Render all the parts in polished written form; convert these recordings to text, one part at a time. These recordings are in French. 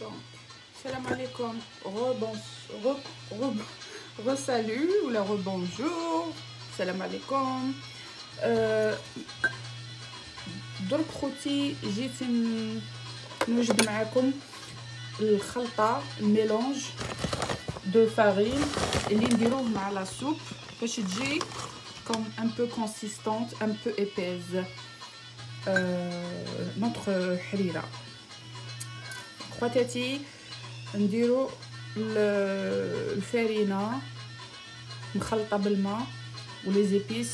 Donc, salam alaikum, re-salut ou la rebonjour, salam alaikum. درك خوتي جيت نوجد معكم الخلطة الميلونج دو فارين اللي نديروه مع لا سوب باش تجي comme un peu consistante, un peu épaisse notre حريرة. خواتاتي نديرو الفارينة مخلطة بالماء ولي زيبيس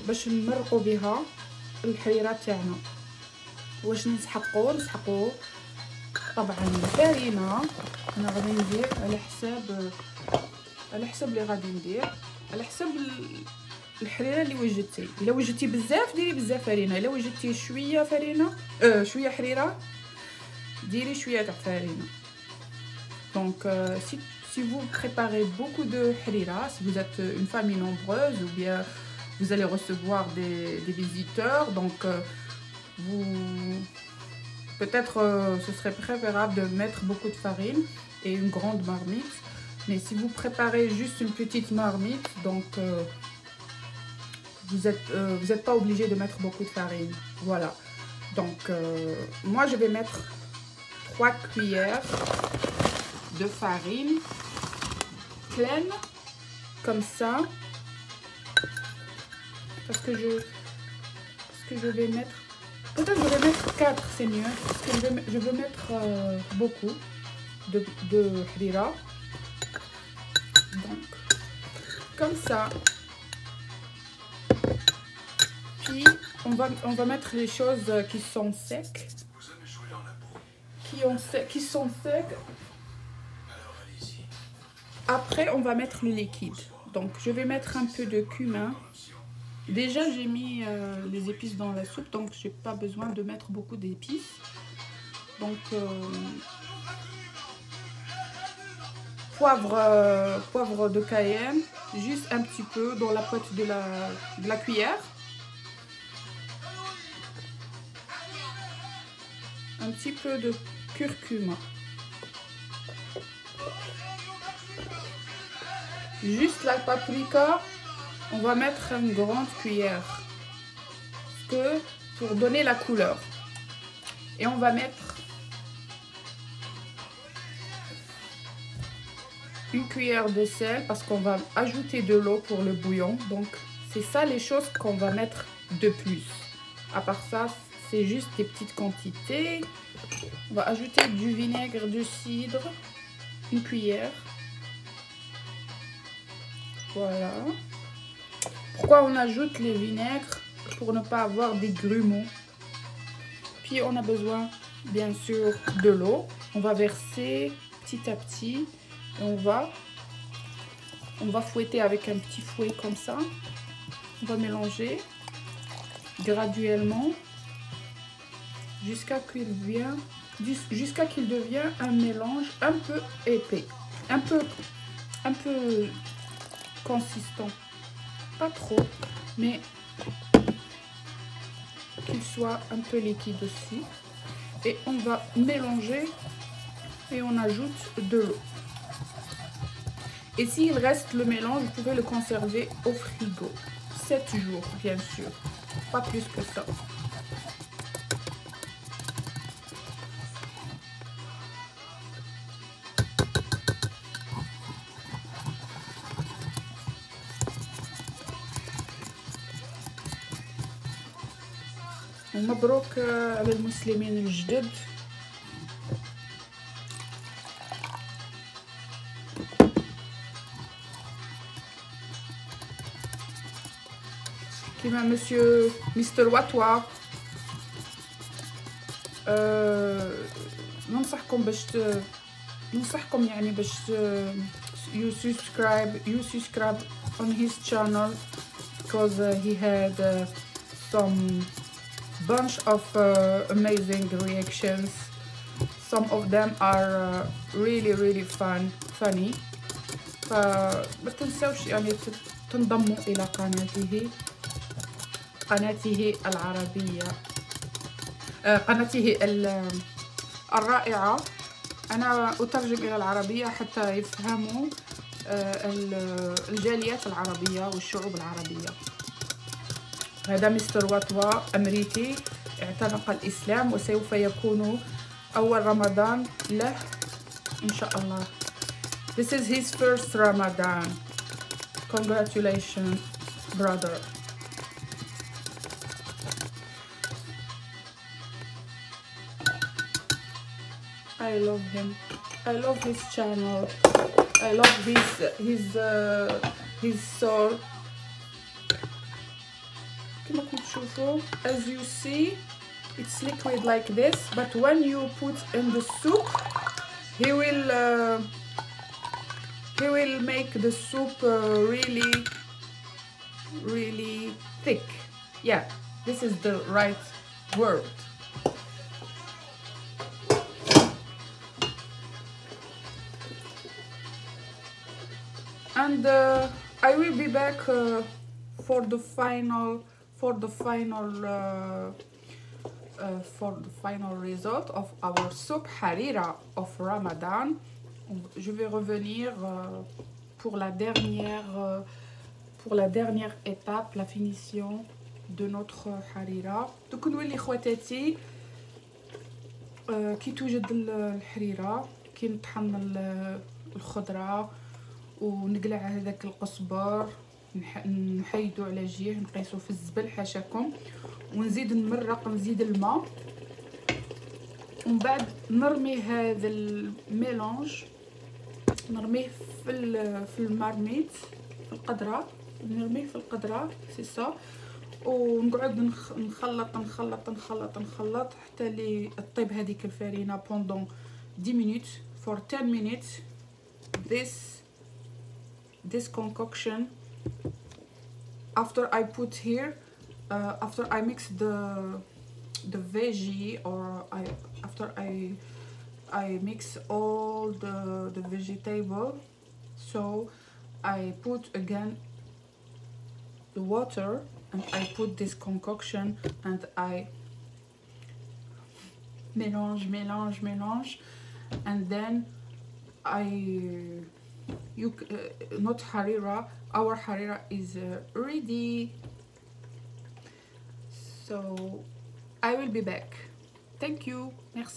باش نمرقوا بها الحريرة تاعنا. واش نسحقوا طبعا الفارينة انا غادي ندير على حسب اللي غادي ندير على حسب الحريره اللي وجدتي. الا وجدتي بزاف ديري بزاف فرينه، الا وجدتي شويه فرينه شويه حريره ديري شويه تاع فرينه. Donc si vous préparez beaucoup de harira, si vous êtes une famille nombreuse ou bien vous allez recevoir des visiteurs, donc vous peut-être ce serait préférable de mettre beaucoup de farine et une grande marmite. Mais si vous préparez juste une petite marmite, donc vous êtes pas obligé de mettre beaucoup de farine. Voilà. Donc moi je vais mettre 3 cuillères de farine pleine comme ça, parce que je vais mettre, peut-être je vais mettre 4, c'est mieux, parce que je veux mettre beaucoup de harira. Donc comme ça, puis on va mettre les choses qui sont secs, qui sont secs. Après on va mettre le liquide. Donc je vais mettre un peu de cumin. Déjà j'ai mis les épices dans la soupe, donc j'ai pas besoin de mettre beaucoup d'épices. Donc poivre de Cayenne, juste un petit peu dans la pointe de la cuillère. Un petit peu de curcuma. Juste la paprika, on va mettre une grande cuillère pour donner la couleur. Et on va mettre une cuillère de sel parce qu'on va ajouter de l'eau pour le bouillon. Donc c'est ça les choses qu'on va mettre de plus. À part ça, c'est juste des petites quantités. On va ajouter du vinaigre de cidre, une cuillère. Voilà. Pourquoi on ajoute les vinaigres? Pour ne pas avoir des grumeaux. Puis on a besoin bien sûr de l'eau. On va verser petit à petit. On va fouetter avec un petit fouet comme ça. On va mélanger graduellement jusqu'à qu'il devienne un mélange un peu épais, un peu consistant, pas trop, mais qu'il soit un peu liquide aussi. Et on va mélanger et on ajoute de l'eau. Et s'il reste le mélange, vous pouvez le conserver au frigo. 7 jours, bien sûr. Pas plus que ça. مبروك على المسلمين الجدد. كيما مستر واتوا ننصحكم يعني باش you subscribe on his channel because he had some bunch of amazing reactions. Some of them are really funny. فما تنساوش يعني تنضموا الى قناته العربية، قناته الرائعة. أنا أترجم إلى العربية حتى يفهموا الجاليات العربية والشعوب العربية. هذا مستر واتوا أمريكي اعتنق الإسلام وسوف يكون أول رمضان له إن شاء الله. This is his first Ramadan. Congratulations, brother. I love him. I love his channel. I love his soul. كما كنتم تشوفوا, as you see, it's liquid like this, but when you put in the soup, he will make the soup really thick. Yeah, this is the right word. And I will be back for the final result of our soup harira of Ramadan. Je vais revenir pour la dernière étape, la finition de notre harira. دوك نولي خواتاتي كي توجد الحريره، كي نطحن الخضره ونقلع هذاك القزبر، نحيدو على جهه، نقيسو في الزبل حاشاكم، ونزيد نمرق، نزيد الماء، ومن بعد نرمي هذا الميلونج، نرميه في المارميت، في القدره، نرميه في القدره سي سا، ونقعد نخلط نخلط نخلط نخلط حتى لي طيب هذيك الفرينه بوندون 10 minutes. For 10 minutes this concoction, after I put here, after I mix the veggie, or after I mix all the vegetable, so I put again the water and I put this concoction and I mélange, and then not harira, our harira is ready. So I will be back. Thank you. Merci.